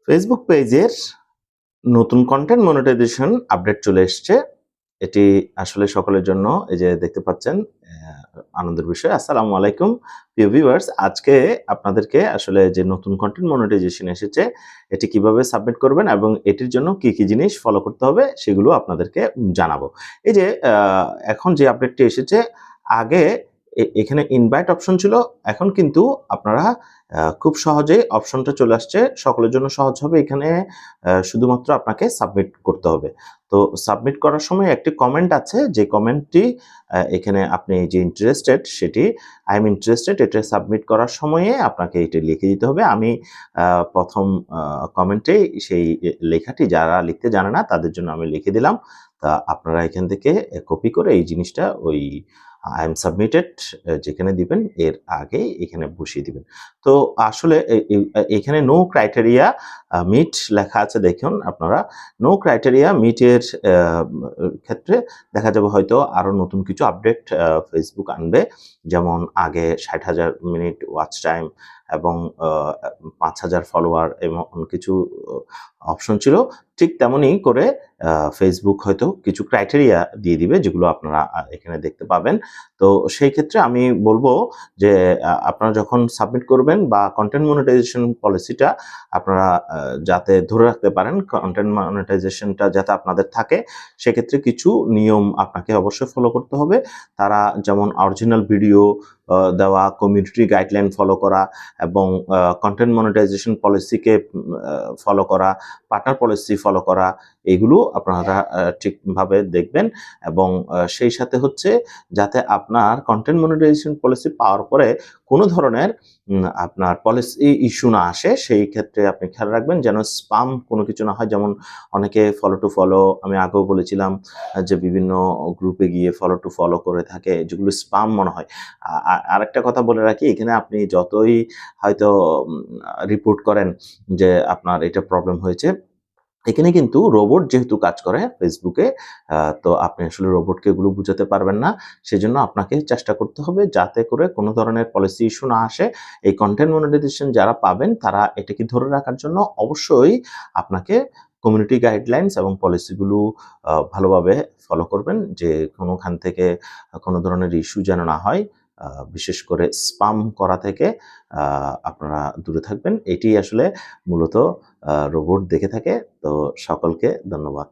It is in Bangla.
ফেসবুক পেজের নতুন কন্টেন্ট মনিটাইজেশন আপডেট চলে এসছে। এটি আসলে সকলের জন্য এই যে দেখতে পাচ্ছেন আনন্দের বিষয়। আসসালামু আলাইকুম প্রিয় ভিউয়ার্স। আজকে আপনাদেরকে আসলে যে নতুন কন্টেন্ট মনিটাইজেশন এসেছে এটি কিভাবে সাবমিট করবেন এবং এটির জন্য কি জিনিস ফলো করতে হবে সেগুলো আপনাদেরকে জানাবো। এই যে এখন যে আপডেটটি এসেছে, আগে এখানে ইনভাইট অপশন ছিল, এখন কিন্তু আপনারা খুব সহজেই অপশনটা চলে আসছে। সকলের জন্য সহজ হবে। এখানে শুধুমাত্র আপনাকে সাবমিট করতে হবে। তো সাবমিট করার সময় একটি কমেন্ট আছে, যে কমেন্টটি এখানে আপনি যে ইন্টারেস্টেড সেটি আই এম ইন্টারেস্টেড এটা সাবমিট করার সময়ে আপনাকে এটা লিখে দিতে হবে। আমি প্রথম কমেন্টেই সেই লেখাটি যারা লিখতে জানে না তাদের জন্য আমি লিখে দিলাম। তা আপনারা এখান থেকে কপি করে এই জিনিসটা ওই আই এম সাবমিটেড যেখানে দিবেন এর আগে এখানে বসিয়ে দিবেন। তো আসলে এখানে নো ক্রাইটেরিয়া মিট লেখা আছে, দেখুন আপনারা। নো ক্রাইটেরিয়া মিটের ক্ষেত্রে দেখা যাবে হয়তো আরো নতুন কিছু আপডেট ফেসবুক আনবে, যেমন আগে ৬০,০০০ মিনিট ওয়াচ টাইম এবং ৫,০০০ ফলোয়ার এমন কিছু অপশন ছিল। ঠিক তেমনই করে ফেসবুক হয়তো কিছু ক্রাইটেরিয়া দিয়ে দিবে, যেগুলো আপনারা এখানে দেখতে পাবেন। তো সেই ক্ষেত্রে আমি বলবো যে আপনারা যখন সাবমিট করবেন বা কন্টেন্ট মনিটাইজেশন পলিসিটা আপনারা যাতে ধরে রাখতে পারেন, কন্টেন্ট মনিটাইজেশনটা যাতে আপনাদের থাকে, সেক্ষেত্রে কিছু নিয়ম আপনাকে অবশ্যই ফলো করতে হবে। তারা যেমন অরিজিনাল ভিডিও দেওয়া, কমিউনিটি গাইডলাইন ফলো করা এবং কন্টেন্ট মনিটাইজেশন পলিসিকে ফলো করা, পার্টনার পলিসি ফলো করা, এগুলো আপনারা ঠিকভাবে দেখবেন। এবং সেই সাথে হচ্ছে যাতে আপনার কন্টেন্ট মনিটাইজেশন পলিসি পাওয়ার পরে কোনো ধরনের আপনার পলিসি ইস্যু না আসে, সেই ক্ষেত্রে আপনি খেয়াল রাখবেন যেন স্পাম কোনো কিছু না হয়। যেমন অনেকে ফলো টু ফলো, আমি আগেও বলেছিলাম যে বিভিন্ন গ্রুপে গিয়ে ফলো টু ফলো করে থাকে, যেগুলো স্পাম মনে হয়। আরেকটা কথা বলে রাখি, এখানে আপনি যতই হয়তো রিপোর্ট করেন যে আপনার এটা প্রবলেম হয়েছে, এখানে কিন্তু রোবট যেহেতু কাজ করে ফেসবুকে, তো আপনি আসলে রোবটকে এগুলো বুঝাতে পারবেন না। সেজন্য আপনাকে চেষ্টা করতে হবে যাতে করে কোনো ধরনের পলিসি ইস্যু না আসে। এই কন্টেন্ট মনিটাইজেশন যারা পাবেন তারা এটাকে ধরে রাখার জন্য অবশ্যই আপনাকে কমিউনিটি গাইডলাইনস এবং পলিসিগুলো ভালোভাবে ফলো করবেন, যে কোনোখান থেকে কোনো ধরনের ইস্যু যেন না হয়। বিশেষ করে স্পাম করা থেকে আপনারা দূরে থাকবেন। এটি আসলে মূলত রোবট দেখে থাকে। তো সকলকে ধন্যবাদ।